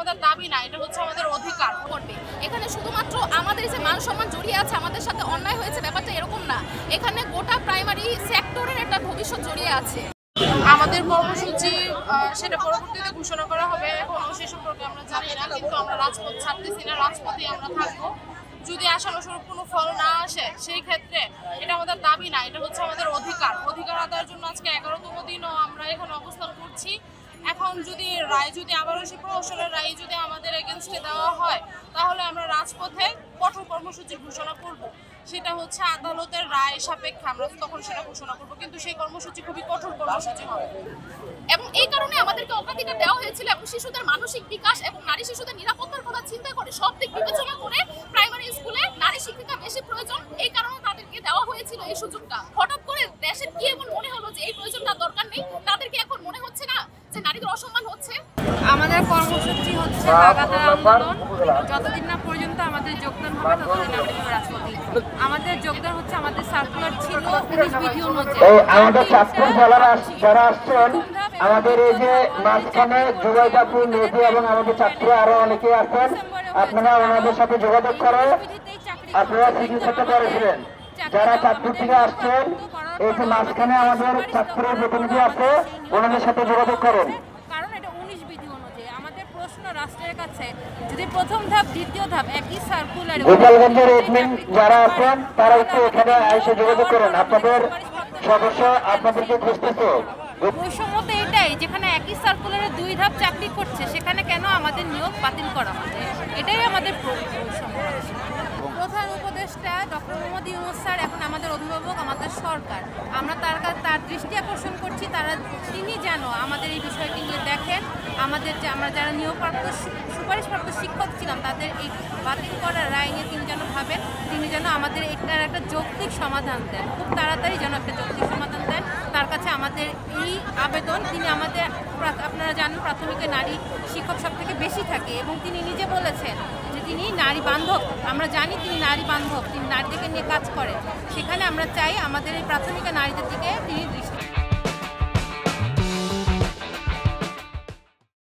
আমাদের দাবি না, এটা হচ্ছে আমাদের অধিকার। করবে এখানে শুধুমাত্র আমাদের যে মান সম্মান জড়িয়ে আছে, আমাদের সাথে অন্যায় হয়েছে ব্যাপারটা এরকম না, এখানে গোটা প্রাইমারি সেক্টরের একটা ভবিষ্যৎ জড়িয়ে আছে। আমাদের কর্মসূচি সেটা পরবর্তীতে ঘোষণা করা হবে, এখনো সে সম্পর্কে আমরা জানি না, কিন্তু আমরা রাজপথ ছাড়তেছি না, রাজপথেই আমরা থাকবো। যদি আশানুরূপ কোনো ফল না আসে সেই ক্ষেত্রে এটা আমাদের দাবি না, এটা হচ্ছে আমাদের অধিকার। অধিকার আদায়ের জন্য আজকে 11তম দিনও আমরা এখানে অবস্থান করছি। এখন যদি রায় আবারও সেই প্রহসনের রায় যদি আমাদের এগেনস্টে দেওয়া হয়, তাহলে আমরা রাজপথে কঠোর কর্মসূচি ঘোষণা করব। সেটা হচ্ছে আদালতের রায় সাপেক্ষে আমরা তখন সেটা ঘোষণা করব, কিন্তু সেই কর্মসূচি খুবই কঠোর কর্মসূচি হবে। এবং এই কারণে আমাদেরকে অগ্রাধিকার দেওয়া হয়েছিল, এবং শিশুদের মানসিক বিকাশ এবং নারী শিশুদের নিরাপত্তার কথা চিন্তা করে সব দিক বিবেচনা করে প্রাইমারি স্কুলে নারী শিক্ষিকা বেশি প্রয়োজন, এই কারণে তাদেরকে দেওয়া হয়েছিল এই সুযোগটা। হঠাৎ করে দেশের কি এমন মনে হলো যে এই প্রয়োজনটা দরকার নেই? তাদেরকে এখন মনে হচ্ছে না যে নারীদের অসম্মান হচ্ছে? আমাদের কর্মসূচি হচ্ছে লাগাতার আন্দোলন, যতদিন না পর্যন্ত আমাদের যোগদান হবে ততদিন আমরা রাজপথে। আমাদের যোগদান হচ্ছে, আমাদের সার্কুলার ছিল 19 বিধি অনুযায়ী। আমাদের ছাত্র যারা আসছেন, আমাদের এই যে মাঝখানে জুবাইদাপুর নদী এবং আমাদের ছাত্র আরো অনেকে আছেন, আপনারা ওনাদের সাথে যোগাযোগ করে আপনারা চিকিৎসাটা করেছিলেন। যারা চাঁদপুর থেকে আসছেন, এই যে মাঝখানে আমাদের ছাত্রের প্রতিনিধি আছে, ওনাদের সাথে যোগাযোগ করেন। কারণ এটা 19 বিধি অনুযায়ী। আমাদের প্রশ্ন রাষ্ট্রের কাছে, যদি প্রথম ধাপ দ্বিতীয় ধাপ একই সার্কুলারে গোপালগঞ্জের এডমিন যারা আছেন তারা একটু এখানে এসে যোগাযোগ করেন, আপনাদের সদস্য আপনাদেরকে খুঁজতেছে। বৈষম্য তো এটাই, যেখানে একই সার্কুলারে 2 ধাপ চাকরি করছে সেখানে কেন আমাদের নিয়োগ বাতিল করা হবে? এটাই আমাদের বৈষম্য। প্রধান উপদেষ্টা ডক্টর মোহাম্মদ ইউনূস স্যার এখন আমাদের অভিভাবক, আমাদের সরকার। আমরা তার দৃষ্টি আকর্ষণ করছি, তিনি যেন আমাদের এই বিষয়টি নিয়ে দেখেন। আমরা যারা নিয়োগপ্রাপ্ত সুপারিশপ্রাপ্ত শিক্ষক ছিলাম, তাদের এই বাতিল করার রায় নিয়ে তিনি যেন ভাবেন, তিনি যেন আমাদের এটার একটা যৌক্তিক সমাধান দেন, খুব তাড়াতাড়ি যেন একটা যৌক্তিক সমাধান দেন। তার কাছে আমাদের এই আবেদন। তিনি আমাদের, আপনারা জানেন, প্রাথমিকে নারী শিক্ষক সব থেকে বেশি থাকে, এবং তিনি নিজে বলেছেন যে তিনি নারী বান্ধব। আমরা জানি তিনি নারী বান্ধব, তিনি নারীদেরকে নিয়ে কাজ করেন। সেখানে আমরা চাই আমাদের এই প্রাথমিক নারীদের দিকে তিনি দৃষ্টি